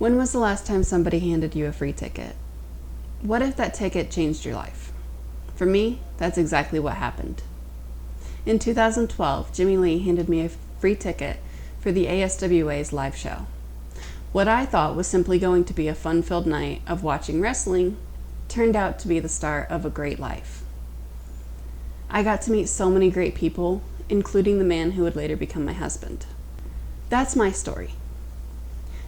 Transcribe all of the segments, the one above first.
When was the last time somebody handed you a free ticket? What if that ticket changed your life? For me, that's exactly what happened. In 2012, Jimmy Lee handed me a free ticket for the ASWA's live show. What I thought was simply going to be a fun-filled night of watching wrestling turned out to be the start of a great life. I got to meet so many great people, including the man who would later become my husband. That's my story.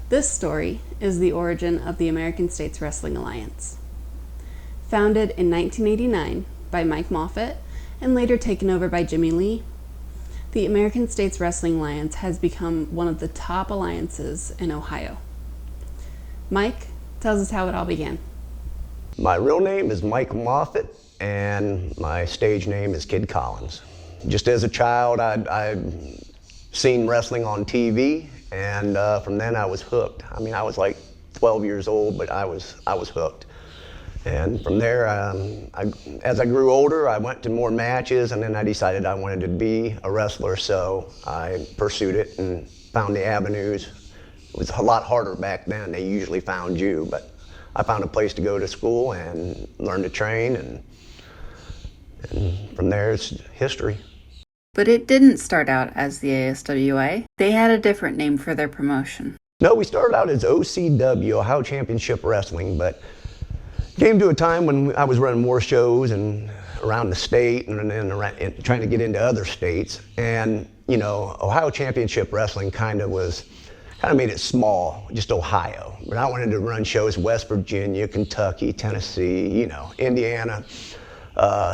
This story is the origin of the American States Wrestling Alliance. Founded in 1989 by Mike Moffat and later taken over by Jimmy Lee, the American States Wrestling Alliance has become one of the top alliances in Ohio. Mike tells us how it all began. My real name is Mike Moffat, and my stage name is Kid Collins. Just as a child, I'd seen wrestling on TV, and from then I was hooked. I mean, I was like 12 years old, but I was hooked. And from there, as I grew older, I went to more matches, and then I decided I wanted to be a wrestler, so I pursued it and found the avenues. It was a lot harder back then. They usually found you, but I found a place to go to school and learn to train, and from there it's history. But it didn't start out as the ASWA. They had a different name for their promotion. No, we started out as OCW, Ohio Championship Wrestling, but came to a time when I was running more shows and around the state and trying to get into other states. And, you know, Ohio Championship Wrestling kind of made it small, just Ohio. But I wanted to run shows West Virginia, Kentucky, Tennessee, you know, Indiana.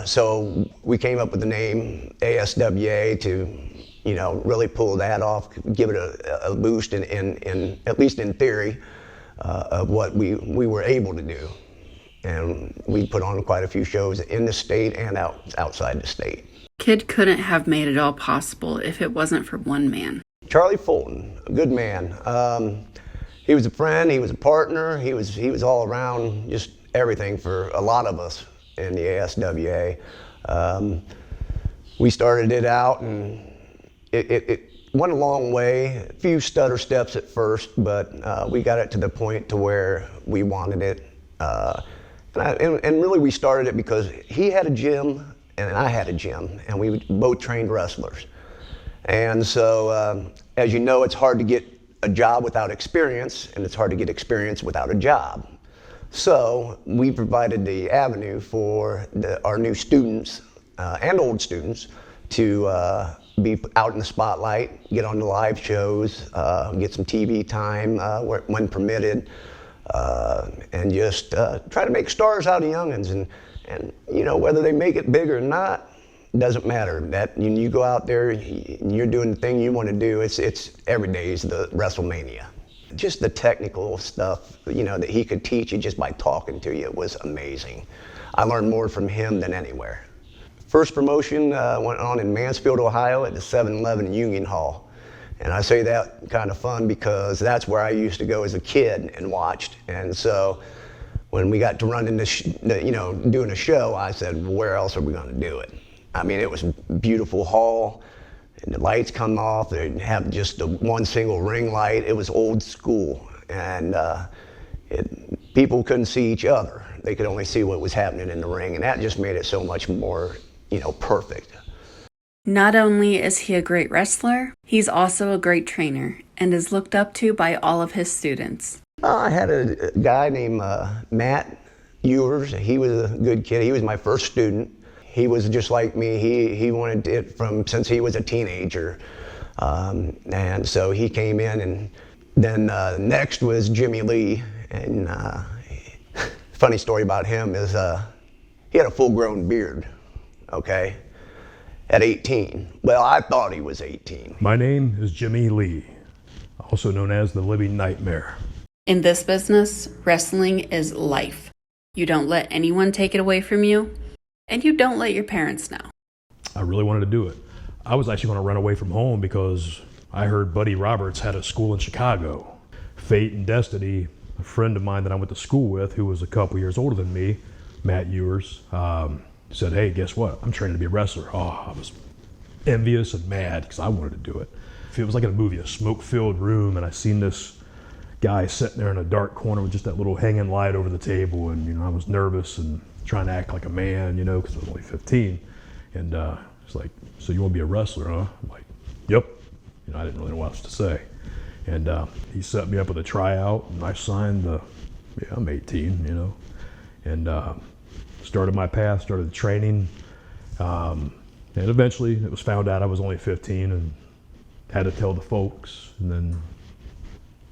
So we came up with the name ASWA to, you know, really pull that off, give it a boost in at least in theory, of what we were able to do. And we put on quite a few shows in the state and outside the state. Kid couldn't have made it all possible if it wasn't for one man. Charlie Fulton, a good man. He was a friend, he was a partner, he was all around, just everything for a lot of us in the ASWA. We started it out, and it went a long way, a few stutter steps at first, but we got it to the point to where we wanted it. And really we started it because he had a gym and I had a gym, and we both trained wrestlers. And so, as you know, it's hard to get a job without experience, and it's hard to get experience without a job. So we provided the avenue for our new students and old students to be out in the spotlight, get on the live shows, get some TV time when permitted, and just try to make stars out of youngins. And you know, whether they make it big or not, doesn't matter. That you go out there and you're doing the thing you want to do. It's every day is the WrestleMania. Just the technical stuff, you know, that he could teach you just by talking to you was amazing. I learned more from him than anywhere. First promotion went on in Mansfield, Ohio at the 7-Eleven Union Hall. And I say that kind of fun because that's where I used to go as a kid and watched. And so when we got to run into, you know, doing a show, I said, well, where else are we going to do it? I mean, it was a beautiful hall, and the lights come off. They have just the one single ring light. It was old school, and people couldn't see each other. They could only see what was happening in the ring, and that just made it so much more, you know, perfect. Not only is he a great wrestler, he's also a great trainer and is looked up to by all of his students. I had a guy named Matt Ewers. He was a good kid. He was my first student. He was just like me. He wanted it since he was a teenager. And so he came in, and then next was Jimmy Lee. And funny story about him is he had a full-grown beard, okay, at 18. Well, I thought he was 18. My name is Jimmy Lee, also known as the Living Nightmare. In this business, wrestling is life. You don't let anyone take it away from you, and you don't let your parents know. I really wanted to do it. I was actually going to run away from home because I heard Buddy Roberts had a school in Chicago. Fate and destiny, a friend of mine that I went to school with, who was a couple years older than me, Matt Ewers, said, hey, guess what? I'm training to be a wrestler. Oh, I was envious and mad because I wanted to do it. It was like in a movie, a smoke-filled room, and I seen this guy sitting there in a dark corner with just that little hanging light over the table, and I was nervous and trying to act like a man, because I was only 15. And it's like, so you want to be a wrestler, huh? I'm like, yep. I didn't really know what else to say. And he set me up with a tryout, and I signed I'm 18, and started my path, started the training. And eventually it was found out I was only 15 and had to tell the folks. And then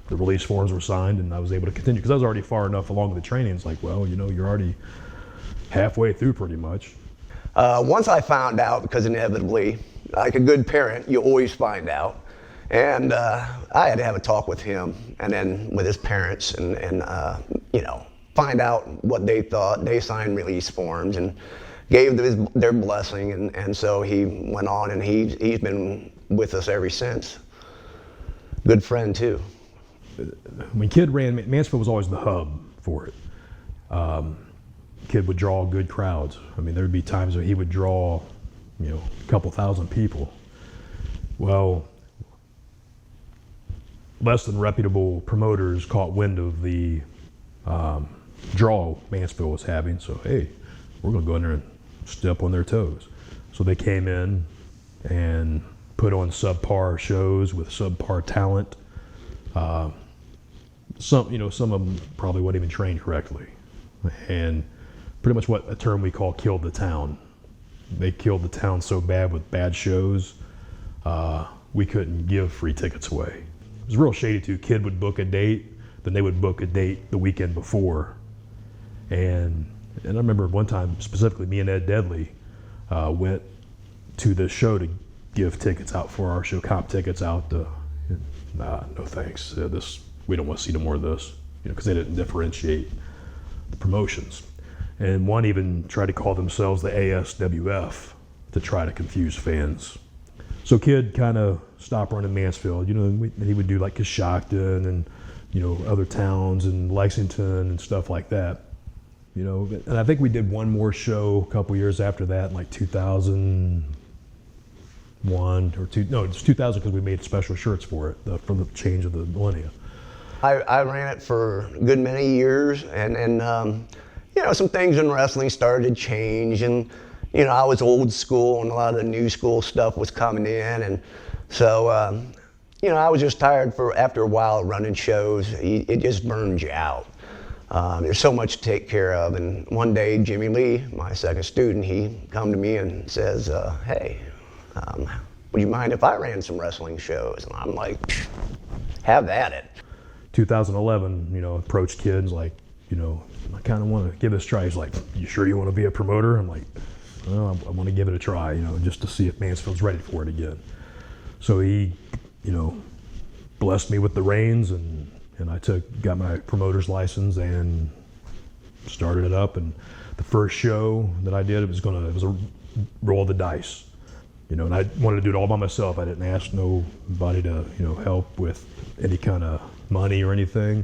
the release forms were signed and I was able to continue because I was already far enough along with the training. It's like, well, you're already halfway through pretty much. Once I found out, because inevitably, like a good parent, you always find out. And I had to have a talk with him and then with his parents and find out what they thought. They signed release forms and gave their blessing. And so he went on and he's been with us ever since. Good friend too. When Kid ran, Mansfield was always the hub for it. Kid would draw good crowds. There'd be times where he would draw, a couple thousand people. Well, less than reputable promoters caught wind of the draw Mansfield was having. So, hey, we're going to go in there and step on their toes. So they came in and put on subpar shows with subpar talent. Some of them probably weren't even trained correctly. And pretty much what a term we call killed the town. They killed the town so bad with bad shows, we couldn't give free tickets away. It was real shady too. Kid would book a date, then they would book a date the weekend before. And I remember one time specifically me and Ed Deadly went to the show to give tickets out for our show, comp tickets out. No thanks. We don't want to see no more of this, because they didn't differentiate the promotions. And one even tried to call themselves the ASWF to try to confuse fans. So Kid kind of stopped running Mansfield, and he would do like Coshocton and, other towns and Lexington and stuff like that. And I think we did one more show a couple years after that, in like 2001 or two. No, it's 2000 because we made special shirts for it from the change of the millennia. I ran it for a good many years, and some things in wrestling started to change, and I was old school, and a lot of the new school stuff was coming in, and so I was just tired after a while running shows. It just burns you out. There's so much to take care of, and one day Jimmy Lee, my second student, he come to me and says, "Hey, would you mind if I ran some wrestling shows?" And I'm like, "Have at it." 2011, approached Kids like, I kind of want to give this a try. He's like, "You sure you want to be a promoter?" I'm like, "Well, I want to give it a try, just to see if Mansfield's ready for it again." So he, blessed me with the reins, and I got my promoter's license and started it up. And the first show that I did, it was a roll of the dice, and I wanted to do it all by myself. I didn't ask nobody to, help with any kind of money or anything,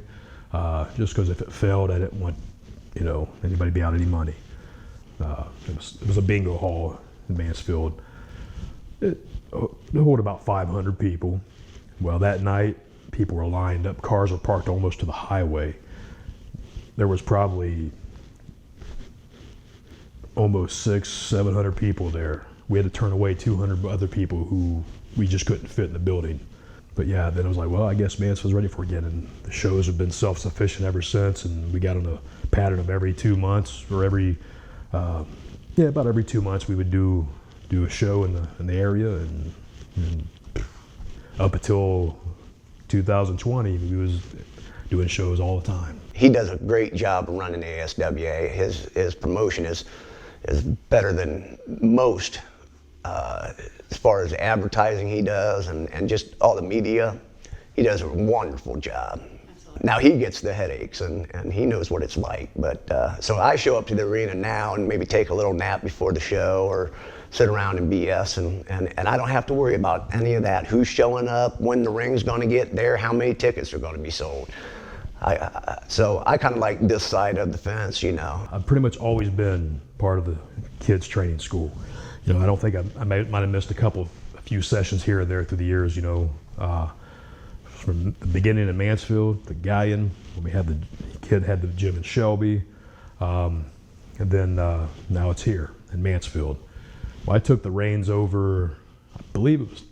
just because if it failed, I didn't want, anybody to be out any money. It was a bingo hall in Mansfield. It held about 500 people. Well, that night, people were lined up. Cars were parked almost to the highway. There was probably almost 600-700 people there. We had to turn away 200 other people who we just couldn't fit in the building. But yeah, then I was like, well, I guess Mansfield's ready for it again. And the shows have been self-sufficient ever since. And we got on a pattern of every 2 months, or about every 2 months, we would do a show in the area. And up until 2020, we was doing shows all the time. He does a great job of running ASWA. His promotion is better than most. As far as advertising he does and just all the media, he does a wonderful job. Absolutely. Now he gets the headaches and he knows what it's like. But so I show up to the arena now and maybe take a little nap before the show or sit around and BS and I don't have to worry about any of that. Who's showing up, when the ring's going to get there, how many tickets are going to be sold. So I kind of like this side of the fence, I've pretty much always been part of the kids training school. I don't think I might have missed a few sessions here and there through the years, as from the beginning in Mansfield, the Galleon, when we had the kid had the gym in Shelby, and then now it's here in Mansfield. Well, I took the reins over, I believe it was,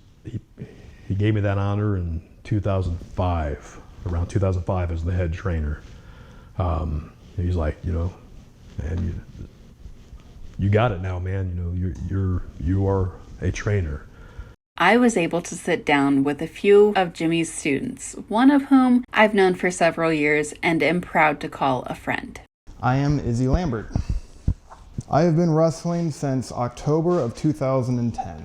he gave me that honor in 2005, around 2005 as the head trainer. He's like, you know, man, you got it now, man. You know, you are a trainer. I was able to sit down with a few of Jimmy's students, one of whom I've known for several years and am proud to call a friend. I am Izzy Lambert. I have been wrestling since October of 2010.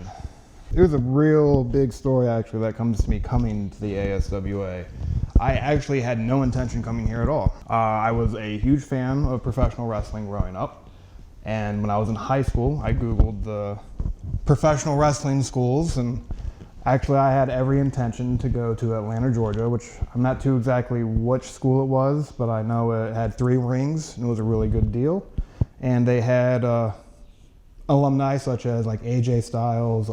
There's a real big story actually that comes to me coming to the ASWA. I actually had no intention coming here at all. I was a huge fan of professional wrestling growing up, and when I was in high school, I Googled the professional wrestling schools, and actually I had every intention to go to Atlanta, Georgia, which I'm not too exactly which school it was, but I know it had 3 rings and it was a really good deal. And they had alumni such as like AJ Styles,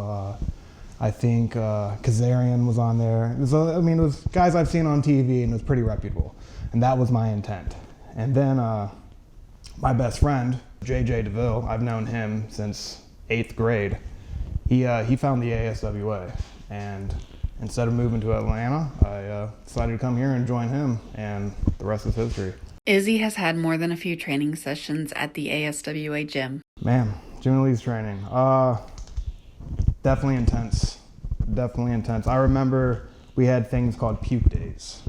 I think Kazarian was on there. It was guys I've seen on TV, and it was pretty reputable. And that was my intent. And then my best friend, JJ DeVille, I've known him since 8th grade. He found the ASWA, and instead of moving to Atlanta, I decided to come here and join him, and the rest is history. Izzy has had more than a few training sessions at the ASWA gym. Man, Jimmy Lee's training. Definitely intense. Definitely intense. I remember we had things called puke days.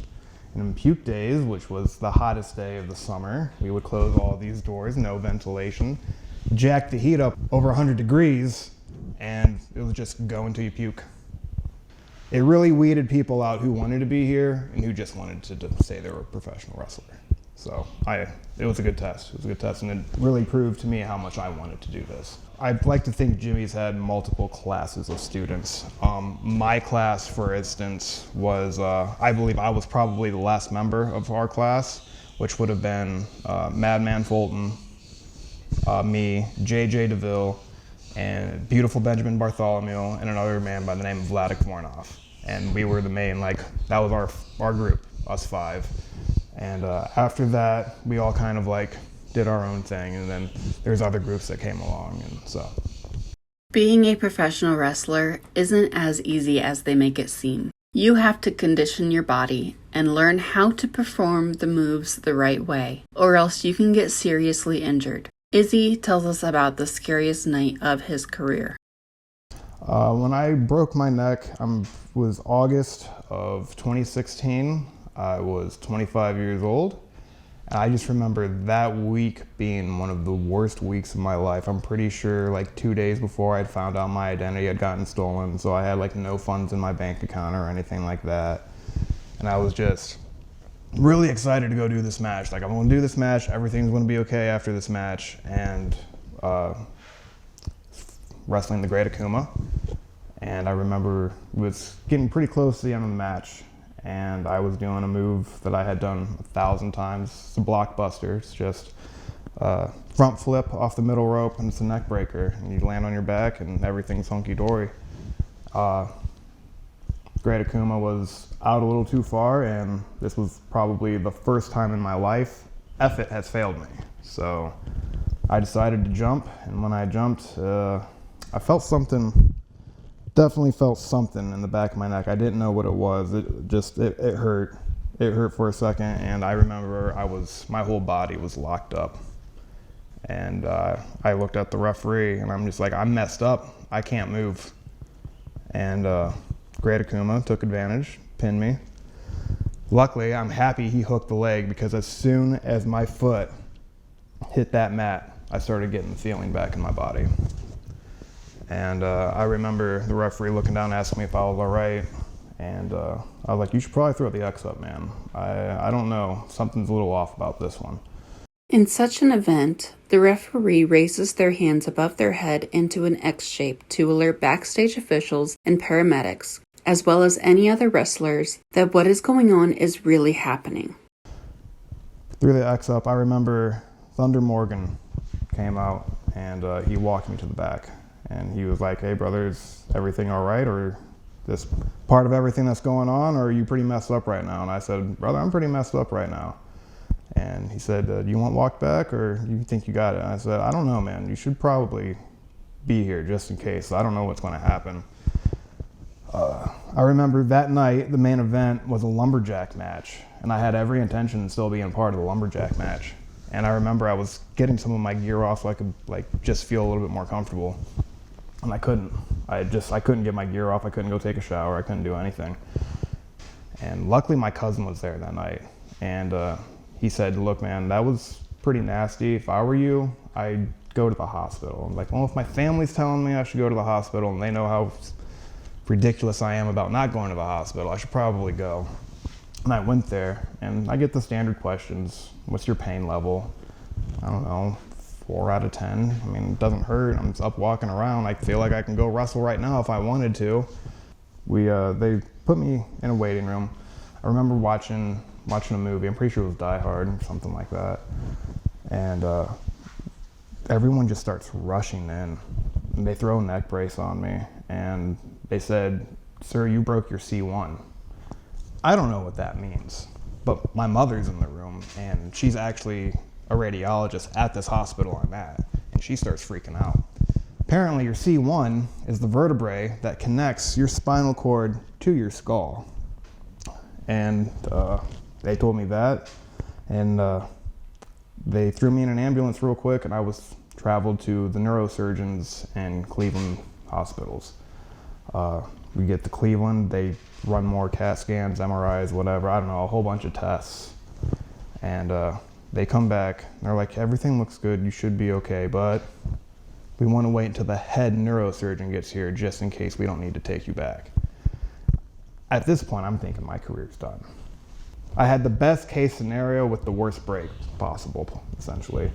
And in puke days, which was the hottest day of the summer, we would close all these doors, no ventilation, jack the heat up over 100 degrees, and it was just go until you puke. It really weeded people out who wanted to be here and who just wanted to say they were a professional wrestler. So it was a good test. It was a good test, and it really proved to me how much I wanted to do this. I'd like to think Jimmy's had multiple classes of students. My class, for instance, was, I believe I was probably the last member of our class, which would have been Madman Fulton, me, JJ DeVille, and beautiful Benjamin Bartholomew, and another man by the name of Vladik Vornov. And we were the main, that was our group, us 5. And after that, we all kind of did our own thing, and then there's other groups that came along, and so. Being a professional wrestler isn't as easy as they make it seem. You have to condition your body and learn how to perform the moves the right way, or else you can get seriously injured. Izzy tells us about the scariest night of his career. When I broke my neck, was August of 2016. I was 25 years old. And I just remember that week being one of the worst weeks of my life. I'm pretty sure 2 days before I'd found out my identity had gotten stolen, so I had no funds in my bank account or anything like that. And I was just really excited to go do this match. I'm gonna do this match, everything's gonna be okay after this match. And wrestling the Great Akuma. And I remember it was getting pretty close to the end of the match, and I was doing a move that I had done 1,000 times. It's a blockbuster. It's just front flip off the middle rope, and it's a neck breaker. And you land on your back, and everything's hunky-dory. Great Akuma was out a little too far, and this was probably the first time in my life effort has failed me. So I decided to jump, and when I jumped, I felt something. Definitely felt something in the back of my neck. I didn't know what it was. It hurt. It hurt for a second, and I remember my whole body was locked up. And I looked at the referee, and I'm just like, I'm messed up. I can't move. And Great Akuma took advantage, pinned me. Luckily, I'm happy he hooked the leg, because as soon as my foot hit that mat, I started getting the feeling back in my body. And I remember the referee looking down and asking me if I was all right. And I was like, you should probably throw the X up, man. I don't know. Something's a little off about this one. In such an event, the referee raises their hands above their head into an X shape to alert backstage officials and paramedics, as well as any other wrestlers, that what is going on is really happening. Threw the X up. I remember Thunder Morgan came out, and he walked me to the back. And he was like, hey, brother, is everything all right? Or this part of everything that's going on, or are you pretty messed up right now? And I said, brother, I'm pretty messed up right now. And he said, do you want walked back, or you think you got it? And I said, I don't know, man. You should probably be here just in case. I don't know what's going to happen. I remember that night, the main event was a lumberjack match, and I had every intention of still being part of the lumberjack match. And I remember I was getting some of my gear off so I could just feel a little bit more comfortable. And I couldn't. I couldn't get my gear off. I couldn't go take a shower. I couldn't do anything. And luckily my cousin was there that night. And he said, look, man, that was pretty nasty. If I were you, I'd go to the hospital. I'm like, well, if my family's telling me I should go to the hospital and they know how ridiculous I am about not going to the hospital, I should probably go. And I went there, and I get the standard questions. What's your pain level? I don't know, 4 out of 10. I mean, it doesn't hurt. I'm up walking around. I feel like I can go wrestle right now if I wanted to. They put me in a waiting room. I remember watching a movie. I'm pretty sure it was Die Hard or something like that. And everyone just starts rushing in. And they throw a neck brace on me, and they said, sir, you broke your C1. I don't know what that means, but my mother's in the room, and she's actually a radiologist at this hospital I'm at, and she starts freaking out. Apparently your C1 is the vertebrae that connects your spinal cord to your skull. And they told me that, and they threw me in an ambulance real quick, and I was traveled to the neurosurgeons in Cleveland hospitals. We get to Cleveland, they run more CAT scans, MRIs, whatever, I don't know, a whole bunch of tests. And they come back, and they're like, everything looks good, you should be okay, but we want to wait until the head neurosurgeon gets here just in case we don't need to take you back. At this point, I'm thinking my career's done. I had the best case scenario with the worst break possible, essentially.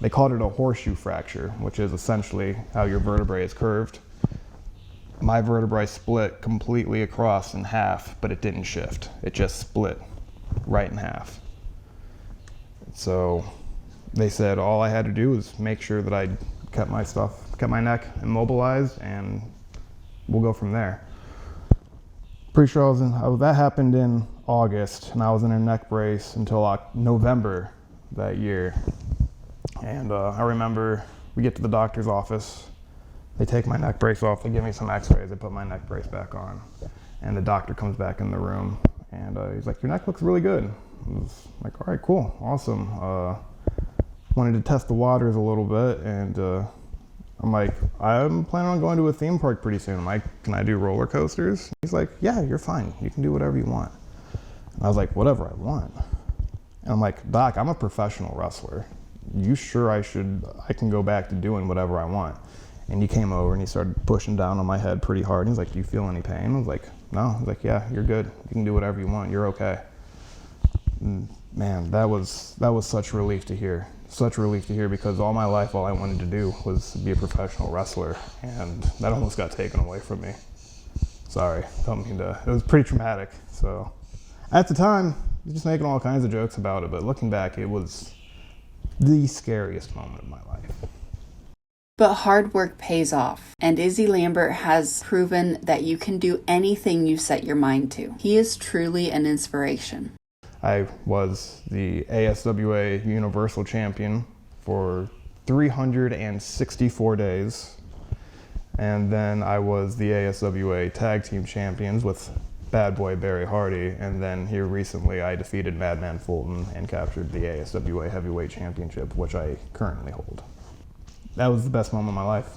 They called it a horseshoe fracture, which is essentially how your vertebrae is curved. My vertebrae split completely across in half, but it didn't shift. It just split right in half. So they said all I had to do was make sure that I kept my neck immobilized, and we'll go from there. Pretty sure that happened in August, and I was in a neck brace until November that year. And I remember we get to the doctor's office, they take my neck brace off, they give me some x-rays, they put my neck brace back on. And the doctor comes back in the room, and he's like, your neck looks really good. I was like, all right, cool, awesome. Wanted to test the waters a little bit, and I'm like, I'm planning on going to a theme park pretty soon. I'm like, can I do roller coasters? He's like, yeah, you're fine. You can do whatever you want. And I was like, whatever I want. And I'm like, Doc, I'm a professional wrestler. You sure I can go back to doing whatever I want? And he came over and he started pushing down on my head pretty hard. And he's like, do you feel any pain? I was like, no. He's like, yeah, you're good. You can do whatever you want. You're okay. And man, that was such relief to hear. Such relief to hear, because all my life, all I wanted to do was be a professional wrestler, and that almost got taken away from me. Sorry, don't mean to. It was pretty traumatic. So at the time, just making all kinds of jokes about it, but looking back, it was the scariest moment of my life. But hard work pays off, and Izzy Lambert has proven that you can do anything you set your mind to. He is truly an inspiration. I was the ASWA Universal Champion for 364 days. And then I was the ASWA Tag Team Champions with Bad Boy Barry Hardy. And then here recently I defeated Madman Fulton and captured the ASWA Heavyweight Championship, which I currently hold. That was the best moment of my life.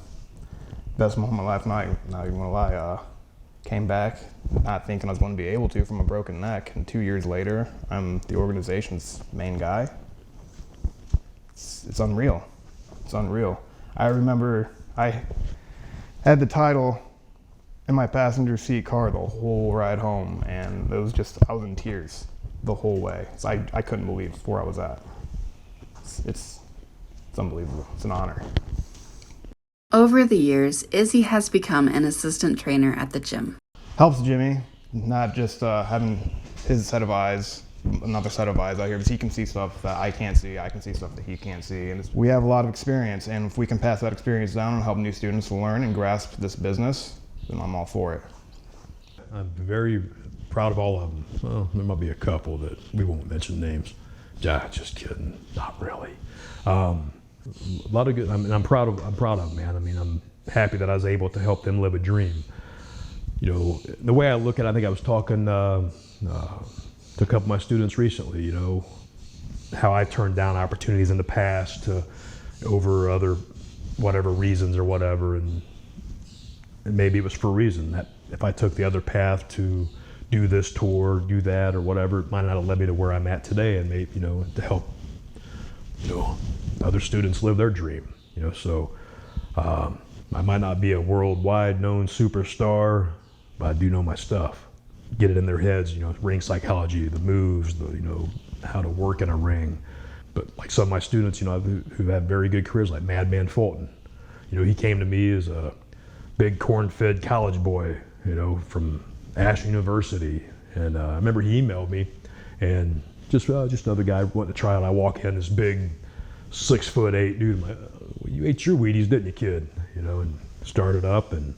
Best moment of my life, not even gonna lie. Came back not thinking I was going to be able to from a broken neck, and 2 years later, I'm the organization's main guy. It's unreal. It's unreal. I remember I had the title in my passenger seat car the whole ride home, and I was in tears the whole way. So I couldn't believe where I was at. It's unbelievable. It's an honor. Over the years, Izzy has become an assistant trainer at the gym. Helps Jimmy, not just having his set of eyes, another set of eyes out here, because he can see stuff that I can't see. I can see stuff that he can't see. And we have a lot of experience, and if we can pass that experience down and help new students learn and grasp this business, then I'm all for it. I'm very proud of all of them. Well, there might be a couple that we won't mention names. Just kidding, not really. A lot of good. I mean, I'm proud of them, man. I mean, I'm happy that I was able to help them live a dream. You know, the way I look at it, I think I was talking to a couple of my students recently. You know, how I turned down opportunities in the past over other whatever reasons or whatever, and maybe it was for a reason that if I took the other path to do this tour, do that, or whatever, it might not have led me to where I'm at today, and maybe, you know, to help, you know, other students live their dream. You know, so I might not be a worldwide known superstar, but I do know my stuff. Get it in their heads, you know, ring psychology, the moves, the, you know, how to work in a ring. But like some of my students, you know, who have very good careers, like Madman Fulton. You know, he came to me as a big corn-fed college boy, you know, from Ashland University. And I remember he emailed me, and just another guy wanted to try it. I walk in, this big 6'8" dude. I'm like, well, you ate your Wheaties, didn't you, kid? You know, and started up, and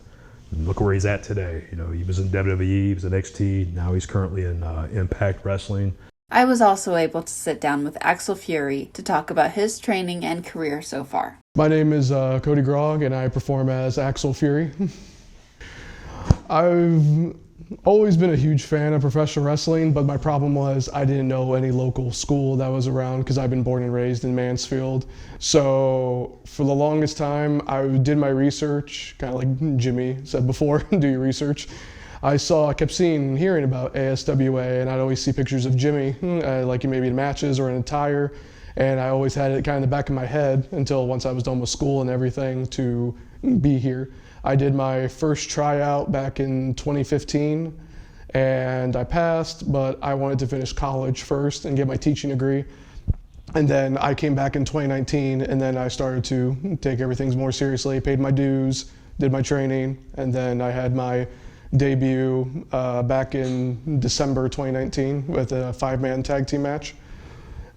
look where he's at today. You know, he was in WWE, he was in NXT, now he's currently in Impact Wrestling. I was also able to sit down with Axel Fury to talk about his training and career so far. My name is Cody Grog, and I perform as Axel Fury. I've always been a huge fan of professional wrestling, but my problem was I didn't know any local school that was around because I've been born and raised in Mansfield. So for the longest time, I did my research, kind of like Jimmy said before, do your research. I kept seeing and hearing about ASWA, and I'd always see pictures of Jimmy, like maybe in matches or in attire, and I always had it kind of in the back of my head until once I was done with school and everything to be here. I did my first tryout back in 2015, and I passed, but I wanted to finish college first and get my teaching degree. And then I came back in 2019, and then I started to take everything more seriously, paid my dues, did my training, and then I had my debut back in December 2019 with a 5-man tag team match.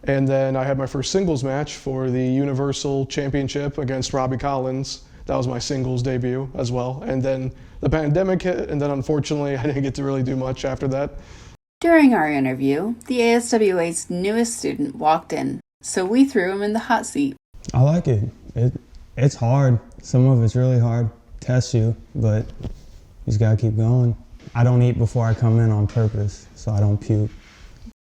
And then I had my first singles match for the Universal Championship against Robbie Collins. That was my singles debut as well. And then the pandemic hit, and then unfortunately I didn't get to really do much after that. During our interview, the ASWA's newest student walked in, so we threw him in the hot seat. I like it. It's hard. Some of it's really hard. Tests you, but you just gotta keep going. I don't eat before I come in on purpose, so I don't puke.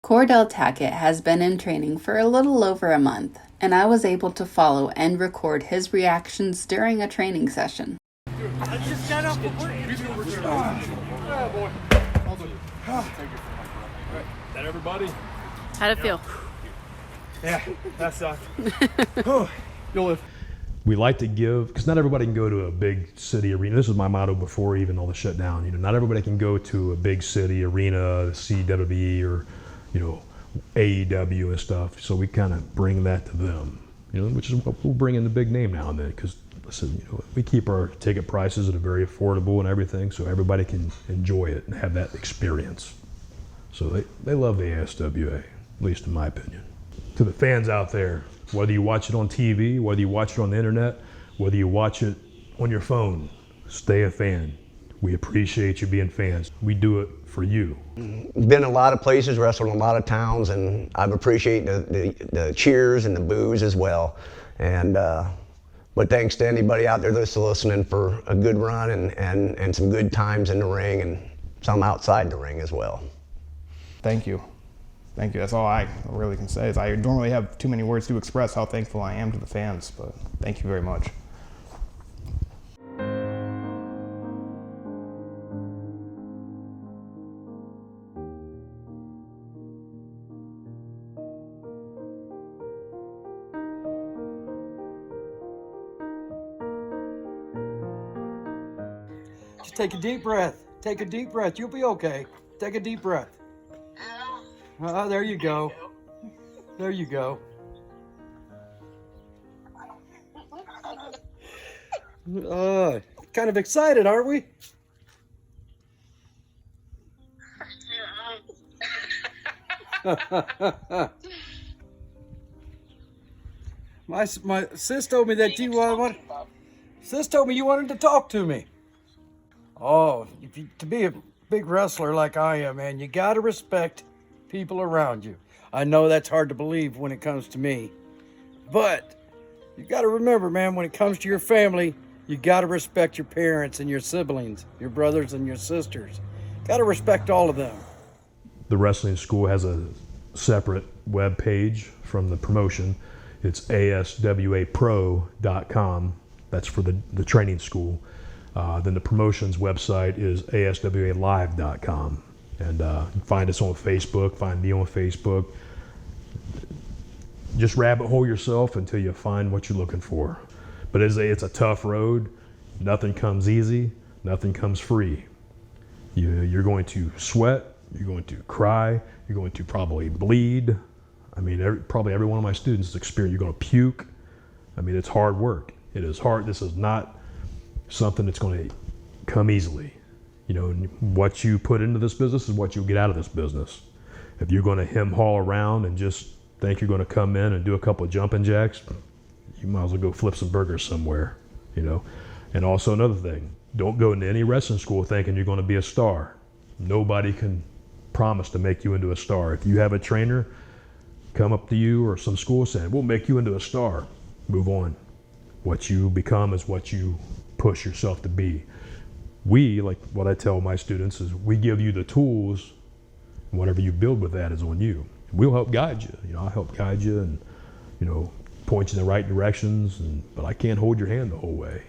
Cordell Tackett has been in training for a little over a month, and I was able to follow and record his reactions during a training session. I just got off the work. Is that everybody? How'd it feel? Yeah, that sucked. You'll live. We like to give, because not everybody can go to a big city arena. This was my motto before even all the shutdown. You know, not everybody can go to a big city arena to see WWE or, you know, AEW and stuff. So we kind of bring that to them, you know, which is what we'll bring in the big name now and then. Because listen, you know, we keep our ticket prices at a very affordable and everything, so everybody can enjoy it and have that experience. So they love the ASWA, at least in my opinion. To the fans out there, whether you watch it on TV, whether you watch it on the internet, whether you watch it on your phone, stay a fan. We appreciate you being fans. We do it for you. Been a lot of places, wrestled in a lot of towns, and I've appreciated the cheers and the boos as well. And but thanks to anybody out there that's listening for a good run and some good times in the ring and some outside the ring as well. Thank you. Thank you. That's all I really can say. Is I don't really have too many words to express how thankful I am to the fans, but thank you very much. Just take a deep breath. Take a deep breath. You'll be okay. Take a deep breath. There you go. There you go. Kind of excited, aren't we? My sis told me that sis told me you wanted to talk to me. Oh, to be big wrestler like I am, man, you gotta respect people around you. I know that's hard to believe when it comes to me, but you gotta remember, man, when it comes to your family, you gotta respect your parents and your siblings, your brothers and your sisters. Gotta respect all of them. The wrestling school has a separate web page from the promotion. It's aswapro.com. That's for the training school. Then the promotions website is aswalive.com. And find us on Facebook, find me on Facebook. Just rabbit hole yourself until you find what you're looking for. But it's a tough road. Nothing comes easy, nothing comes free. You're going to sweat, you're going to cry, you're going to probably bleed. I mean, probably every one of my students has experienced, you're going to puke. I mean, it's hard work. It is hard. This is not something that's going to come easily. You know, what you put into this business is what you'll get out of this business. If you're going to hem-haul around and just think you're going to come in and do a couple of jumping jacks, you might as well go flip some burgers somewhere, you know. And also another thing, don't go into any wrestling school thinking you're going to be a star. Nobody can promise to make you into a star. If you have a trainer come up to you or some school saying, we'll make you into a star, move on. What you become is what you push yourself to be. We, like what I tell my students, is we give you the tools, and whatever you build with that is on you. We'll help guide you. You know, I'll help guide you and, you know, point you in the right directions, but I can't hold your hand the whole way.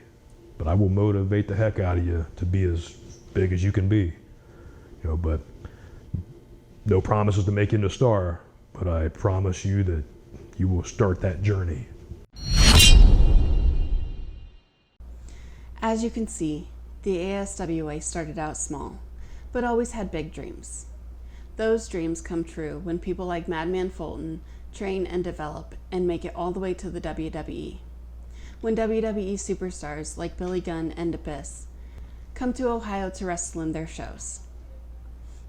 But I will motivate the heck out of you to be as big as you can be. You know, but no promises to make you into a star, but I promise you that you will start that journey. As you can see, the ASWA started out small, but always had big dreams. Those dreams come true when people like Madman Fulton train and develop and make it all the way to the WWE. When WWE superstars like Billy Gunn and Abyss come to Ohio to wrestle in their shows.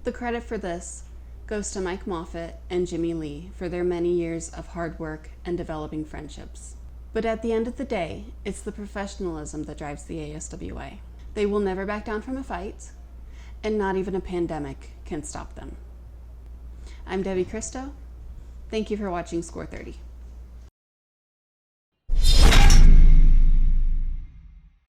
The credit for this goes to Mike Moffat and Jimmy Lee for their many years of hard work and developing friendships. But at the end of the day, it's the professionalism that drives the ASWA. They will never back down from a fight, and not even a pandemic can stop them. I'm Debi Christo. Thank you for watching Score 30.